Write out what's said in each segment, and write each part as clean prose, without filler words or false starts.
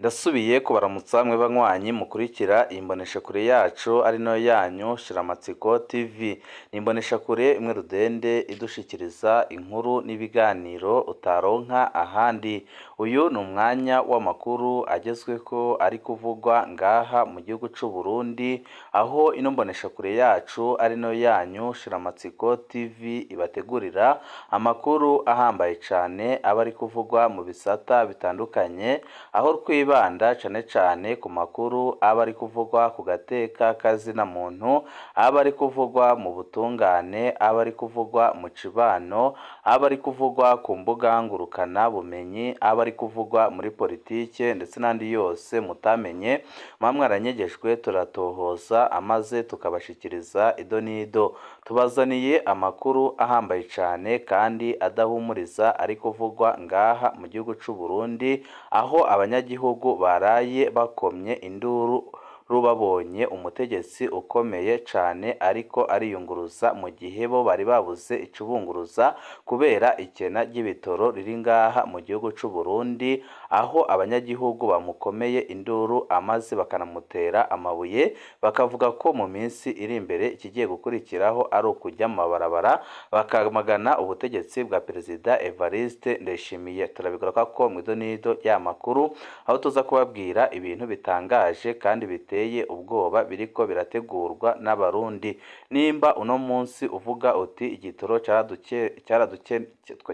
Ndasubiye kubaramutsa mwe banywanyi mukurikira imboneshakure yacu ari nayo yanyu Shiramatsiko TV. Ni imboneshakure imwe rudende idushikiriza inkuru n'ibiganiro utaronka ahandi. Uyu ni umwanya w'amakuru agezweko ari kuvugwa ngaha mu gihugu c'u Burundi, aho ino mboneshakure yacu ari nayo yanyu Shiramatsiko TV ibategurira amakuru ahambaye cane aba ari kuvugwa mu bisata bitandukanye, aho twibanda cane cane ku makuru aba ari kuvugwa ku gateka kazina muntu, aba ari kuvugwa mu butungane, aba ari kuvugwa mu cibano, aba ari kuvugwa ku mbuga ngurukana bumenyi, aba ari kuvugwa muri politike ndetse n'andi yose mutamenye mwaranyegejwe turatohoza amaze tukabashikiriza ido n'ido. Tubazaniye amakuru ahambaye cane kandi adahumuriza ari kuvugwa ngaha mu gihugu c'u Burundi, aho abanyagihugu baraye bakomye induru babonye umutegetsi ukomeye cane ariko ariyunguruza mu gihe bo bari babuze icubunguruza kubera ikena ry'ibitoro riri ngaha mu gihugu c'u Burundi, aho abanyagihugu bamukomeye induru amaze bakanamutera amabuye, bakavuga ko mu minsi iri imbere ikigiye gukurikiraho ari ukujya mu mabarabara bakamagana ubutegetsi bwa Perezida Evariste Ndayishimiye. Turabigaruka ko mwido nido ya makuru, aho tuza kubabwira ibintu bitangaje kandi biteye ubwoba biriko birategurwa n'abarundi. Nimba uno munsi uvuga uti igitoro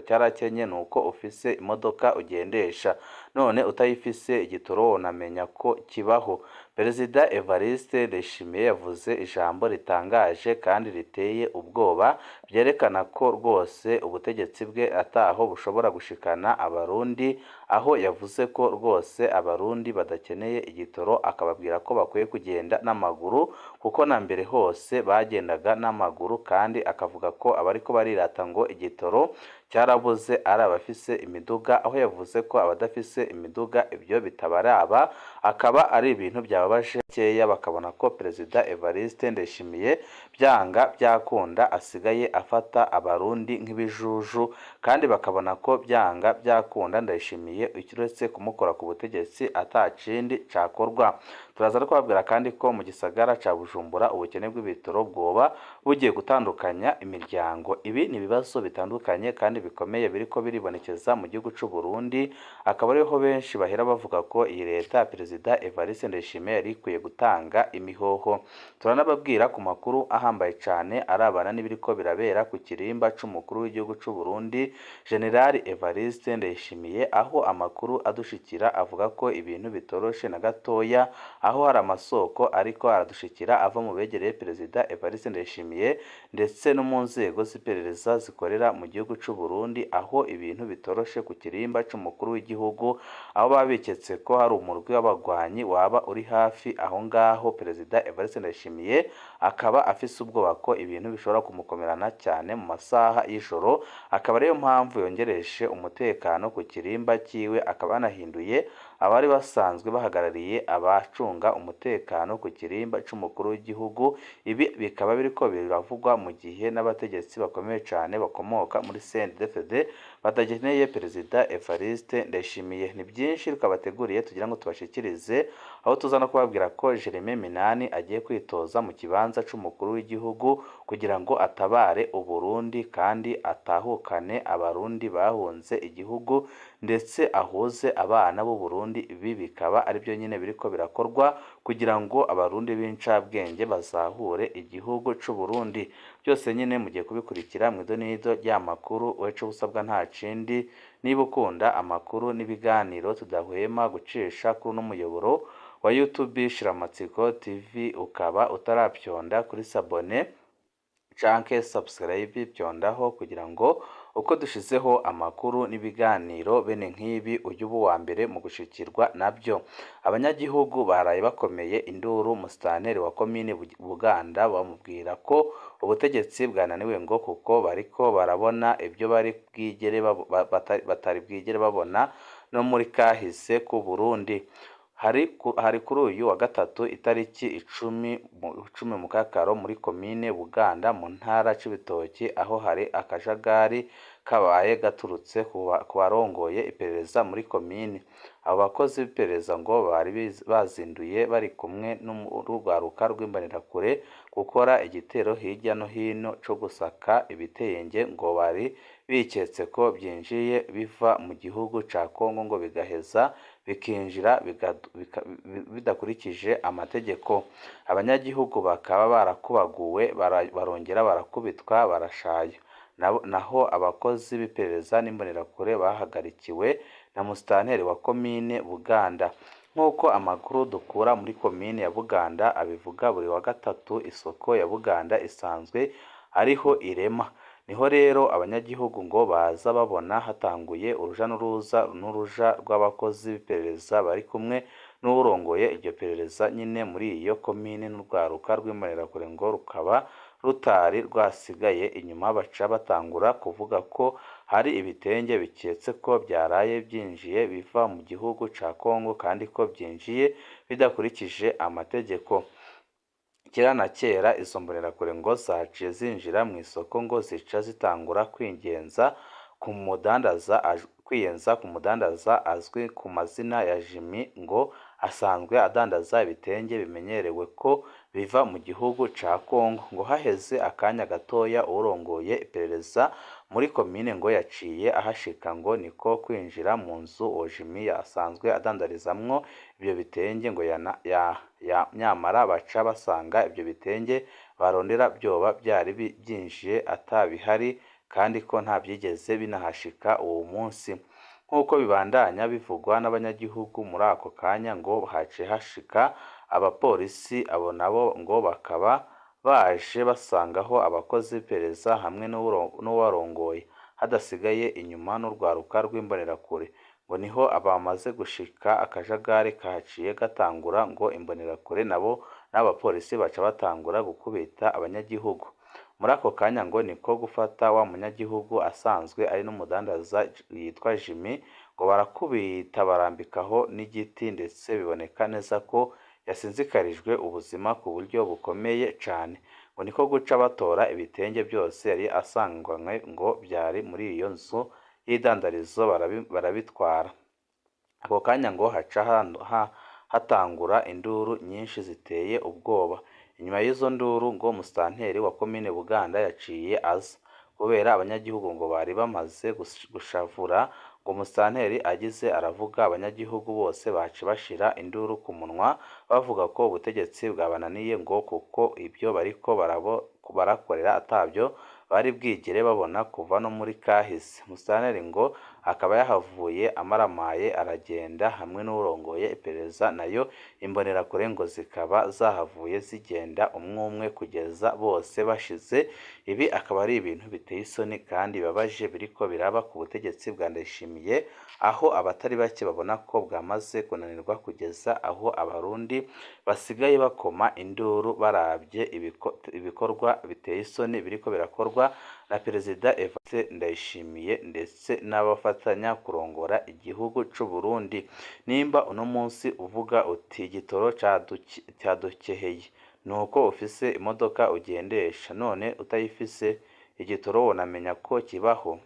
cyarakenye nuko ufise imodoka ugendesha, none utayifise igitoro wonamenya ko kibaho. Perezida Evariste Ndayishimiye yavuze ijambo ritangaje kandi riteye ubwoba, byerekana ko rwose ubutegetsi bwe ataho bushobora gushikana abarundi, aho yavuze ko rwose abarundi badakeneye igitoro, akababwira ko bakwiye kugenda n'amaguru kuko na mbere hose bagendaga n'amaguru, kandi akavuga ko abariko barirata ngo igitoro cyarabuze ari abafise imiduga, aho yavuze ko abadafise imiduga ibyo bitabaraba, akaba ari ibintu byababaje keya bakabona ko Perezida Evariste Ndayishimiye byanga byakunda asigaye afata abarundi nk'ibijuju, kandi bakabona ko byanga byakunda Ndayishimiye uretse kumukora ku butegetsi atacindi cakorwa. Turaza kubabwira kandi ko mu gisagara ca Bujumbura ubukene bw'ibitoro bwoba bugiye gutandukanya imiryango. Ibi ni ibibazo bitandukanye kandi bikomeye biriko biribonekeza mu gihugu c'u Burundi, akaba ariho benshi bahera bavuga ko iyi leta ya Perezida Evariste Ndayishimiye yari ikwiye gutanga imihoho. Turanababwira ku makuru ahambaye cane arabana n'ibiriko birabera ku kirimba c'umukuru w'igihugu c'u Burundi General Evariste Ndayishimiye, aho amakuru adushikira avuga ko ibintu bitoroshe na gatoya, aho hari amasoko ariko aradushikira ava mu begereye Perezida Evariste Ndayishimiye ndetse no mu nzego z'iperereza zikorera mu gihugu c'u Burundi, aho ibintu bitoroshe ku kirimba c'umukuru w'igihugu, aho babiketse ko hari umurwi w'abagwanyi waba uri hafi aho ngaho Perezida Evariste Ndayishimiye, akaba afise ubwoba ko ibintu bishobora kumukomerana cyane mu masaha y'ijoro, akaba ariyo mpamvu yongereshe umutekano ku kirimba kiwe, akaba yanahinduye abari basanzwe bahagarariye abacunga umutekano ku kirimba c'umukuru w'igihugu. Ibi bikaba biriko biravugwa mu gihe n'abategetsi bakomeye cane bakomoka muri CNDD-FDD badakeneye Perezida Evariste Ndayishimiye. Ni byinshi tukabateguriye tugira ngo tubashikirize, aho tuza no kubabwira ko Jeremy Minani agiye kwitoza mu kibanza c'umukuru w'igihugu kugira ngo atabare Uburundi kandi atahukane abarundi bahunze igihugu ndetse ahuze abana b'u Burundi. Ibi bikaba ari byo nyine biriko birakorwa kugira ngo abarundi b'incabwenge bazahure igihugu c'u Burundi. Byose nyine mugiye kubikurikira mwido nido rya makuru. Weco usabwa nta cindi, niba ukunda amakuru n'ibiganiro tudahwema gucisha kuri no muyoboro wa YouTube Shiramatsiko TV, ukaba utarapyonda kuri sabone canke subscribe byondaho kugira ngo uko dushizeho amakuru n'ibiganiro bene nk'ibi ujye uba uwa mbere mu gushikirwa nabyo. Abanyagihugu baraye bakomeye induru musitanteri wa komine Buganda bamubwira ko ubutegetsi bwananiwe ngo kuko bariko barabona ibyo batari bwigere babona no muri kahise ku Burundi. hari kuri uyu wa gatatu itariki icumi Mukakaro muri komine Buganda mu ntara Cibitoki, aho hari akajagari kabaye gaturutse ku barongoye iperereza muri komine. Abo bakozi b'iperereza ngo bari bazinduye bari kumwe n'urwaruka rw'imbonerakure gukora igitero hirya no hino co gusaka ibitenge ngo bari biketse ko byinjiye biva mu gihugu ca Kongo ngo bigaheza bikinjira bidakurikije amategeko. Abanyagihugu bakaba barakubaguwe barongera barakubitwa barashaya. Naho abakozi b'iperereza n'imbonerakure bahagarikiwe na musitanteri wa komine Buganda. Nk'uko amakuru dukura muri komine ya Buganda abivuga, buri wa gatatu isoko ya Buganda isanzwe ariho irema. Niho rero abanyagihugu ngo baza babona hatanguye uruja n'uruza rw'abakozi b'iperereza bari kumwe n'urongoye iryo perereza nyine muri iyo komine, n'urwaruka rw'imbonerakure ngo rukaba rutari rwasigaye inyuma. Baca batangura kuvuga ko hari ibitenge biketse ko byaraye byinjiye biva mu gihugu ca Kongo kandi ko byinjiye bidakurikije amategeko. Kera na kera izo mbonerakure ngo zaciye zinjira mu isoko ngo zica zitangura kwiyenza ku mudandaza azwi ku mazina ya Jimmy, ngo asanzwe adandaza ibitenge bimenyerewe ko biva mu gihugu ca Kongo. Ngo haheze akanya gatoya urongoye iperereza muri komine ngo yaciye ahashika ngo niko kwinjira mu nzu uwo Jimmy asanzwe adandarizamwo ibyo bitenge ngo nyamara baca basanga ibyo bitenge barondera byoba byari byinjiye atabihari kandi ko nta byigeze binahashika uwo munsi. Nk'uko bibandanya bivugwa n'abanyagihugu, muri ako kanya ngo haciye hashika abapolisi, abo nabo ngo bakaba baje basangaho abakozi b'iperereza hamwe n'uwarongoye, hadasigaye inyuma n'urwaruka rw'imbonerakure. Ngo niho abamaze gushika akajagari kahaciye gatangura, ngo imbonerakure nabo n'abapolisi baca batangura gukubita abanyagihugu. Muri ako kanya ngo niko gufata wa munyagihugu asanzwe ari n'umudandaza yitwa Jimmy, ngo barakubita barambikaho n'igiti, ndetse biboneka neza ko yasinzikarijwe ubuzima ku buryo bukomeye cane. Ngo niko guca batora ibitenge byose yari asanganywe ngo byari muri iyo nzu y'idandarizo barabitwara. Ako kanya ngo haca hatangura induru nyinshi ziteye ubwoba. Inyuma y'izo nduru ngo musitanteri wa komine Buganda yaciye aza, kubera abanyagihugu ngo bari bamaze gushavura. Ngo musitanteri agize aravuga, abanyagihugu bose baca bashira induru ku munwa bavuga ko ubutegetsi bwabananiye, ngo kuko ibyo bariko barakorera atabyo bari bwigere babona kuva no muri kahise. Musitanteri ngo akaba yahavuye amaramaye aragenda hamwe n'urongoye iperereza, nayo imbonerakure ngo zikaba zahavuye zigenda umwe kugeza bose bashize. Ibi akaba ari ibintu biteye isoni kandi bibabaje biriko biraba ku butegetsi bwa Ndayishimiye, aho abatari bake babona ko bwamaze kunanirwa kugeza aho abarundi basigaye bakoma induru barabye ibikorwa biteye isoni biriko birakorwa na Perezida Evariste Ndayishimiye ndetse n'abafatanya kurongora igihugu c'u Burundi. Nimba uno munsi uvuga uti igitoro cadukeheye, nuko ufise imodoka ugendesha, none utayifise igitoro wonamenya ko kibaho?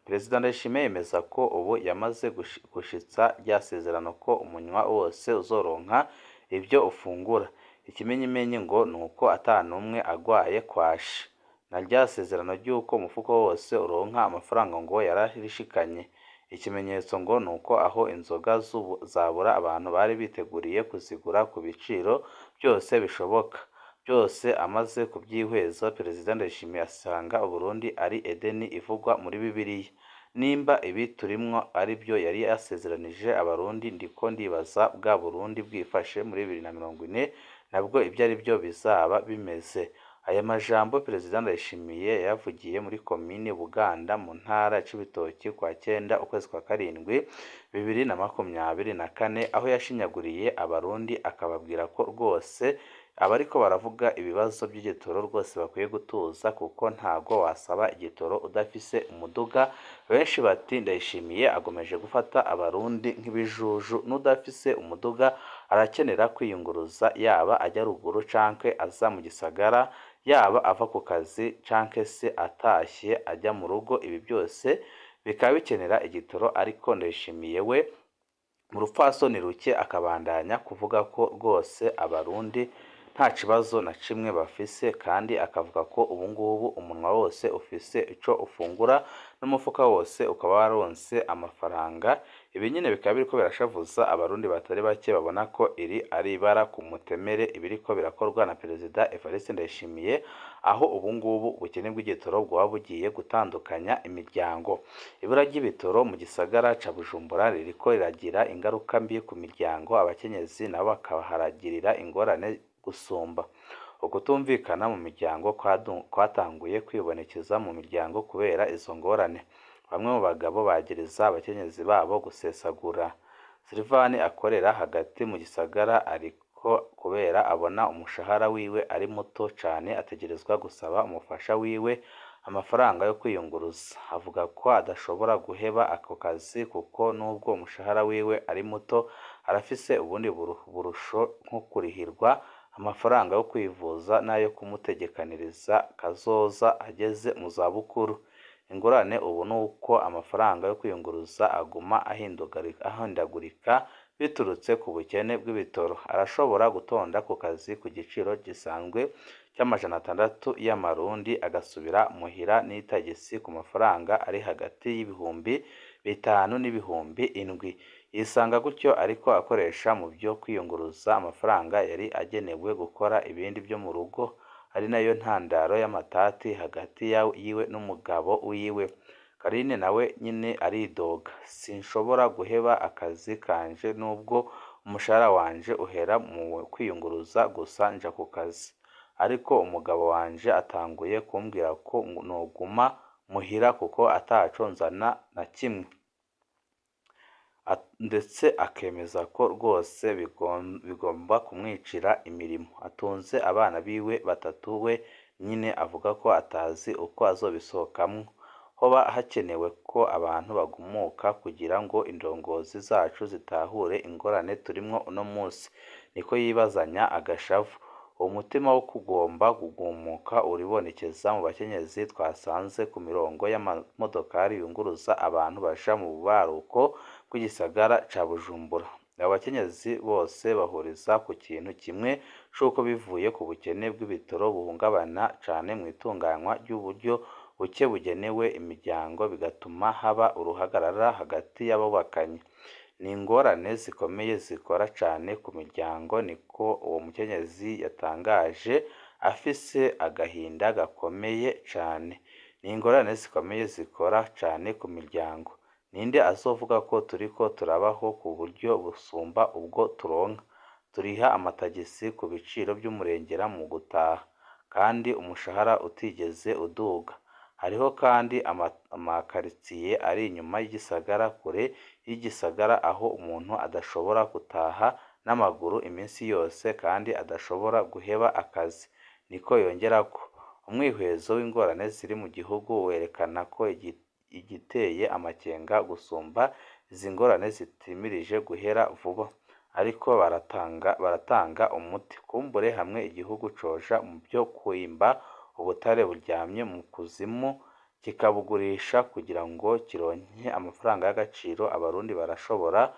Perezida Ndayishimiye yemeza ko ubu yamaze gushitsa rya sezerano ko umunywa wose uzoronka ibyo ufungura. Ikimenyimenyi ngo nuko atanumwe agwaye kwashi, na rya sezerano ry'uko umufuko wose uronka amafaranga ngo yararishikanye. Ikimenyetso ngo nuko aho inzoga zabura abantu bari biteguriye kuzigura ku biciro byose bishoboka. Byose amaze kubyihweza, Perezida Ndayishimiye asanga Uburundi ari Edeni ivugwa muri Bibiliya. Nimba ibi turimwo ari byo yari yasezeranije abarundi, ndiko ndibaza bwa Burundi bwifashe muri 2040 nabwo ibyo ari byo bizaba bimeze. Aya majambo Perezida Ndayishimiye yavugiye muri komine Buganda mu ntara Cibitoki kwa 9 ukwezi kwa 7 2024, aho yashinyaguriye abarundi akababwira ko rwose abariko baravuga ibibazo by'igitoro rwose bakwiye gutuza, kuko ntago wasaba igitoro udafise umuduga. Benshi bati Ndayishimiye agomeje gufata abarundi nk'ibijuju, n'udafise umuduga arakenera kwiyunguruza yaba ajya ruguru canke aza mu gisagara, yaba ava ku kazi canke se atashye ajya mu rugo, ibi byose bikaba bikenera igitoro. Ariko Ndayishimiye we mu rupfasoni ruke akabandanya kuvuga ko rwose abarundi nta kibazo na kimwe bafise, kandi akavuga ko ubu ngubu umunwa wose ufise ico ufungura n'umufuka wose ukaba waronse amafaranga. Ibi nyine bikaba biriko birashavuza abarundi batari bake babona ko iri ari ibara ku mutemere ibiriko birakorwa na Perezida Evariste Ndayishimiye, aho ubu ngubu ubukene bw'igitoro bwaba bugiye gutandukanya imiryango. Ibura ry'ibitoro mu gisagara ca Bujumbura ririko riragira ingaruka mbi ku miryango, abakenyezi nabo bakaharagirira ingorane gusumba. Ukutumvikana mu miryango kwatanguye kwibonekeza mu miryango kubera izo ngorane. Bamwe mu bagabo bagiriza abakenyezi babo gusesagura. Silvani akorera hagati mu gisagara ariko kubera abona umushahara wiwe ari muto cane ategerezwa gusaba umufasha wiwe amafaranga yo kwiyunguruza. Avuga ko adashobora guheba ako kazi kuko nubwo umushahara wiwe ari muto arafise ubundi burusho nko kurihirwa amafaranga yo kwivuza n'ayo kumutegekaniriza kazoza ageze mu zabukuru. Ingorane ubu ni uko amafaranga yo kwiyunguruza aguma ahindagurika biturutse ku bukene bw'ibitoro. Arashobora gutonda ku kazi ku giciro gisanzwe cy'amajana 600 y'amarundi agasubira muhira n'itagisi ku mafaranga ari hagati y'ibihumbi 5 n'ibihumbi 7. Yisanga gutyo ariko akoresha mu byo kwiyunguruza amafaranga yari agenewe gukora ibindi byo mu rugo, ari nayo ntandaro y'amatati hagati yiwe n'umugabo wiwe. Karine nawe nyine aridoga: sinshobora guheba akazi kanje nubwo umushahara wanje uhera mu kwiyunguruza gusa nja ku kazi, ariko umugabo wanje atanguye kumbwira ko noguma muhira kuko ataco nzana na kimwe, ndetse akemeza ko rwose bigomba kumwicira imirimo. Atunze abana biwe 3, we nyine avuga ko atazi uko azobisohokamwo. Hoba hakenewe ko abantu bagumuka kugira ngo indongozi zacu zitahure ingorane turimwo uno munsi, niko yibazanya agashavu. Uwo mutima wo kugomba kugumuka uribonekeza mu bakenyezi twasanze ku mirongo y'amamodokari yunguruza abantu baja mu bubaruko bw'igisagara ca Bujumbura. Abo bakenyezi bose bahuriza ku kintu kimwe c'uko bivuye ku bukene bw'ibitoro buhungabana cane mu itunganywa ry'uburyo buke bugenewe imiryango, bigatuma haba uruhagarara hagati y'abubakanye. Ni ingorane zikomeye zikora cane ku miryango, niko uwo mukenyezi yatangaje afise agahinda gakomeye cane. Ni ingorane zikomeye zikora cane ku miryango. Ninde azovuga ko turiko turabaho ku buryo busumba ubwo turonka? Turiha amatagisi ku biciro by'umurengera mu gutaha, kandi umushahara utigeze uduga. Hariho kandi amakaritsiye ari inyuma y'igisagara, kure y'igisagara, aho umuntu adashobora gutaha n'amaguru iminsi yose kandi adashobora guheba akazi. Niko yongerako. Umwihwezo w'ingorane ziri mu gihugu werekana ko igiteye amakenga gusumba izi ngorane zitimirije guhera vuba, ariko baratanga umuti. Kumbure hamwe igihugu coja mu byo kwimba ubutare buryamye mu kuzimu kikabugurisha kugira ngo kironke amafaranga y'agaciro, abarundi barashobora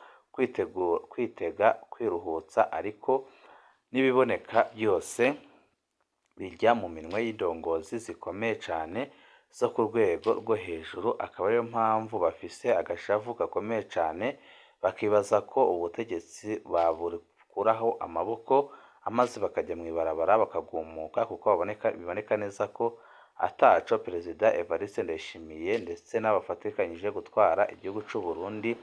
kwitega kwiruhutsa. Ariko n'ibiboneka byose bijya mu minwe y'indongozi zikomeye cane zo ku rwego rwo hejuru, akaba ariyo mpamvu bafise agashavu gakomeye cane, bakibaza ko ubutegetsi babukuraho amaboko amaze bakajya mu ibarabara bakagumuka, kuko biboneka neza ko ataco Perezida Evariste Ndayishimiye ndetse n'abafatikanyije gutwara igihugu c'u Burundi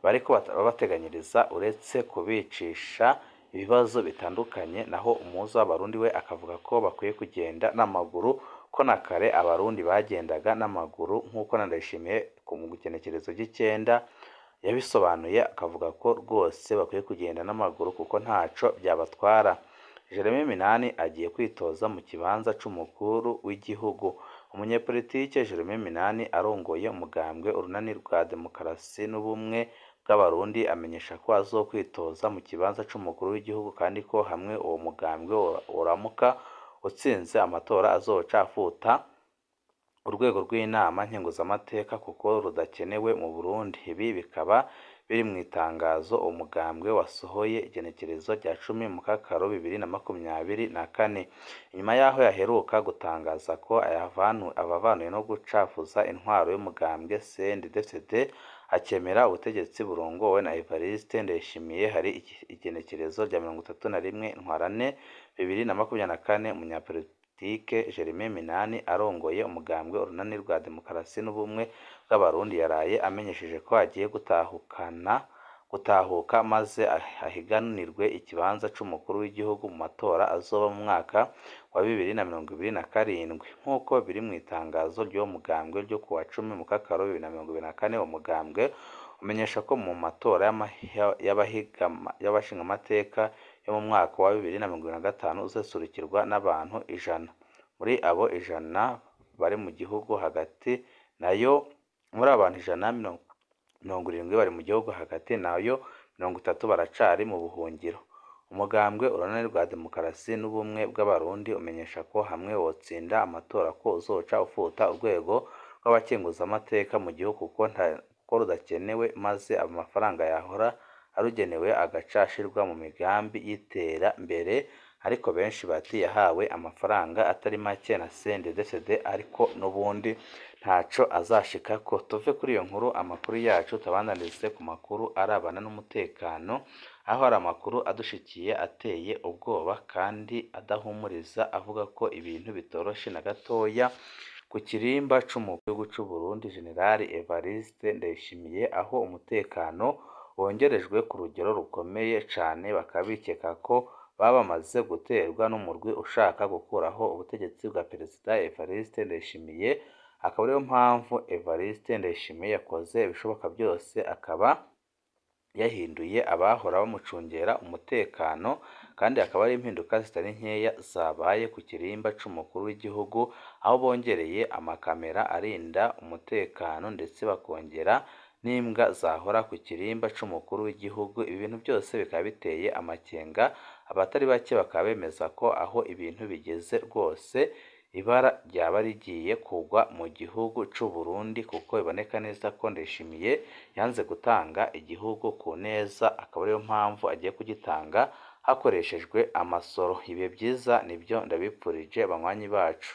bariko babateganyiriza uretse kubicisha ibibazo bitandukanye. Naho umuhuza w'abarundi we akavuga ko bakwiye kugenda n'amaguru, ko na kare abarundi bagendaga n'amaguru nk'uko na Ndayishimiye mu gukenekerezo ry'icenda yabisobanuye, akavuga ko rwose bakwiye kugenda n'amaguru kuko ntaco byabatwara. Jeremy Minani agiye kwitoza mu kibanza c'umukuru w'igihugu. Umunyepolitike Jeremy Minani arongoye umugambwe Urunani rwa Demokarasi n'Ubumwe bw'Abarundi amenyesha ko azokwitoza mu kibanza c'umukuru w'igihugu kandi ko hamwe uwo mugambwe woramuka utsinze amatora azoca afuta urwego rw'inama nkenguzamateka kuko rudakenewe mu Burundi. Ibi bikaba biri mu itangazo umugambwe wasohoye igenekerezo rya 10 Mukakaro 2024, inyuma yaho yaheruka gutangaza ko abavanuye no gucafuza intwaro y'umugambwe CNDD-FDD akemera ubutegetsi burongowe na Evariste Ndayishimiye. Hari igenekerezo rya 31 Ntwarante 2024 umunyapolitike Jeremy Minani arongoye umugambwe urunani rwa demokarasi n'ubumwe bw'Abarundi yaraye amenyesheje ko agiye gutahuka maze ahiganirwe ikibanza c'umukuru w'igihugu mu matora azoba mu mwaka wa 2027 nk'uko biri mu itangazo ry'uwo mugambwe ryo kuwa 10 Mukakaro 2024. Uwo mugambwe umenyesha ko mu matora y'abashingamateka yo mu mwaka wa 2025 uzosurukirwa n'abantu 100. Muri abo 100 bari mu gihugu hagati, nayo muri abantu 170 bari mu gihugu hagati, nayo 30 baracari mu buhungiro. Umugambwe urunani rwa demokarasi n'ubumwe bw'Abarundi umenyesha ko hamwe wotsinda amatora ko uzoca ufuta urwego rw'abakenguzamateka mu gihugu ko rudakenewe, maze amafaranga yahora arugenewe agaca ashirwa mu migambi y'iterambere. Ariko benshi bati yahawe amafaranga atari make na CNDD-FDD ariko n'ubundi ntaco azashikako. Tuve kuri iyo nkuru, amakuru yacu tabandanize ku makuru arabana n'umutekano, aho hari amakuru adushikiye ateye ubwoba kandi adahumuriza avuga ko ibintu bitoroshe na gatoya ku kirimba c'umukuru w'igihugu c'u Burundi General Evariste Ndayishimiye, aho umutekano wongerejwe ku rugero rukomeye cane, bakabikeka ko baba bamaze guterwa n'umurwi ushaka gukuraho ubutegetsi bwa Perezida Evariste Ndayishimiye. Akaba ariyo mpamvu Evariste Ndayishimiye yakoze ibishoboka byose, akaba yahinduye abahora bamucungera umutekano, kandi akaba ari impinduka zitari nkeya zabaye ku kirimba c'umukuru w'igihugu, aho bongereye amakamera arinda umutekano ndetse bakongera n'imbwa zahora ku kirimba c'umukuru w'igihugu. Ibi bintu byose bikaba biteye amakenga, abatari bake bakaba bemeza ko aho ibintu bigeze rwose ibara ryaba rigiye kugwa mu gihugu c'u Burundi, kuko biboneka neza ko Ndayishimiye yanze gutanga igihugu ku neza, akaba ariyo mpamvu agiye kugitanga hakoreshejwe amasoro. Ibihe byiza nibyo ndabipfurije banywanyi bacu.